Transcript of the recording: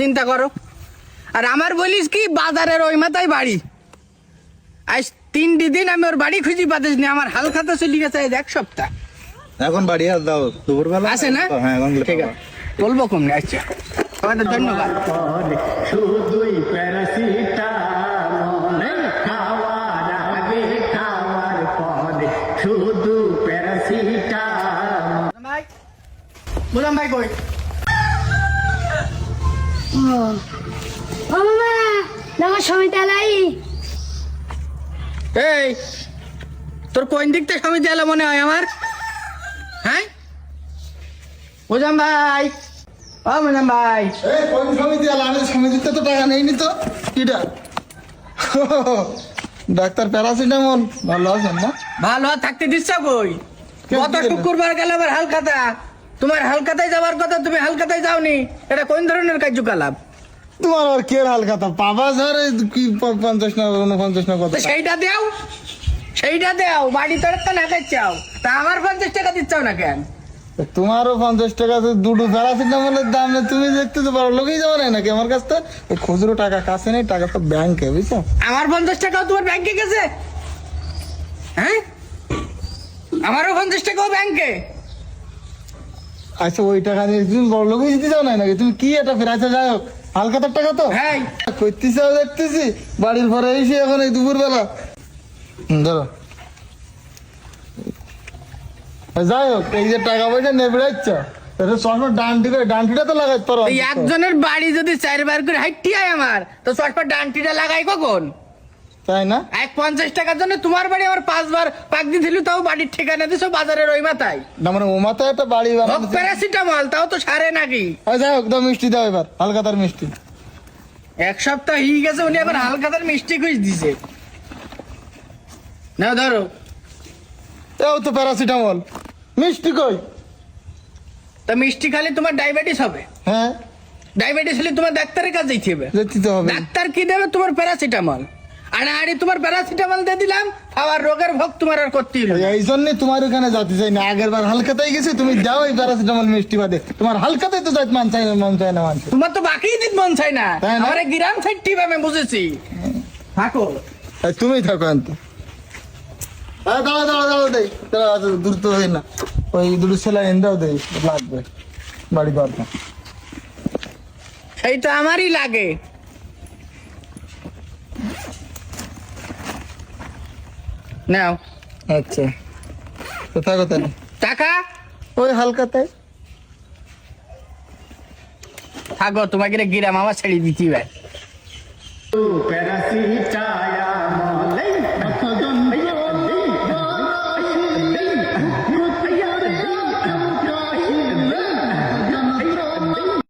চিন্তা করো। আর আমার বলিস কি বাজারের ওই মাথায় বাড়ি, আজ 3 দিন আমি ওর বাড়ি খুঁজি পাতিস নি, আমার হাল খাতা চলে গেছে আজ 1 সপ্তাহ। এখন বাড়ি আর দাও দুপুরবেলা আছে না? হ্যাঁ এখন ঠিক আছে, বলবো কমনে। আচ্ছা, তোমাদের ধন্যবাদ। শুধুই প্যারাসিটামল খাওয়ার আগে খাওয়ার পরে শুধু প্যারাসিটামল। ভাই বুঝলাম ভাই কই? ও মামা দেখো সমিতি আলাই। এই তোর কোন দিক থেকে সমিতি এলো মনে হয় আমার? হ্যাঁ বুঝলাম ভাই, ও বুঝলাম ভাই। এই কোন সমিতি আলা? আমি সমিতিতে তো টাকা নেইনি তো। কিটা? Doctor paracetamol. ভালো আছেন না? ভালো আর থাকতে দিচ্ছ কই? গত কি শুক্রবার গেল আবার হালকাতা, তোমার হালকাতায় যাওয়ার কথা, তুমি হালকাতায় যাওনি, এটা কোন ধরনের কার্যকলাপ? তোমার আর কে হালখাতা পাবা ঝারে কি 50 না 49 না কত? তো সেইটা দেও, সেইটা দেও, বাড়ি তোর তো না চাও, তা আমার 50 টাকা দিচ্ছাও না কেন? তোমারও 50 টাকা তো দুটো প্যারাসিটামলের দাম না। তুমি দেখতে তো পারো, লোকেই যাবো না নাকি আমার কাছ থেকে? খুচরো টাকা কাছে নেই, টাকা তো ব্যাংকে, বুঝছো? আমার 50 টাকাও তোমার ব্যাংকে গেছে? হ্যাঁ, আমারও 50 টাকাও ব্যাংকে। আচ্ছা ওই টাকা নিয়ে তুমি বড় লোকেই দিতে যাও না নাকি? তুমি কি এটা ফেরাইতে যাই হোক হালখাতার টাকা তো হ্যাঁ, করতেছাও দেখতেছি বাড়ির পরে এসে এখন এই দুপুরবেলা। ধরো যাই হোক, এই যে টাকা পয়সা নেবে বেড়াচ্ছ, চশমা ডানটিটা তো লাগাইতে পারো। এই একজনের বাড়ি যদি 4 বার করে হাইটি হয় আমার, তো চশমা ডানটিটা লাগাই কখন? তাই না? 50 টাকার জন্য তোমার বাড়ি আমার 5 বার পাক দিছিল, তাও বাড়ির ঠিকানা দিছো বাজারের ওই মাথায়। না মানে ও মাথায় একটা বাড়ি বানানো। প্যারাসিটামল তাও তো সারে নাকি? যাই হোক, দাও মিষ্টি দাও এবার, হালখাতার মিষ্টি। 1 সপ্তাহ হয়ে গেছে, উনি এখন হালকাতার মিষ্টি খুঁজ দিছে। না ধরো, এও তো প্যারাসিটামল, মিষ্টি কই? তা মিষ্টি খালি তোমার ডায়াবেটিস হবে। হ্যাঁ ডায়াবেটিস হলে তোমার ডাক্তারের কাছে যেতে হবে। যেতে তো হবে। ডাক্তার কি দেবে? তোমার প্যারাসিটামল। আড়ি তোমার প্যারাসিটামল দিয়ে দিলাম, আবার রোগের ভোগ তোমার আর করতেই হলো না। এই জন্য তোমার ওখানে যেতে চাই না। আগের বার হালখাতায় গেছি, তুমি যাও এই প্যারাসিটামল মিষ্টি বাদে, তোমার হালখাতায় তো যাইতে মন চাই না মানুষ। তোমার তো বাকি দিন মন চাই না, তাই না? আমার গ্রাম সাইড টিপ আমি বুঝেছি। থাকো, তুমি থাকো আনতে। দাঁড়া দাঁড়া দাঁড়া দেই, দাঁড়া দূর তো হয় না। ওই দুটো ছেলে এনে দেই, লাগবে বাড়ি দরকার। সেই তো আমারই লাগে। নাও আচ্ছা তো থাকো তাহলে। টাকা ওই হালখাতায় থাকো, তোমাকে গ্রাম আমার ছেড়ে দিতে হবে।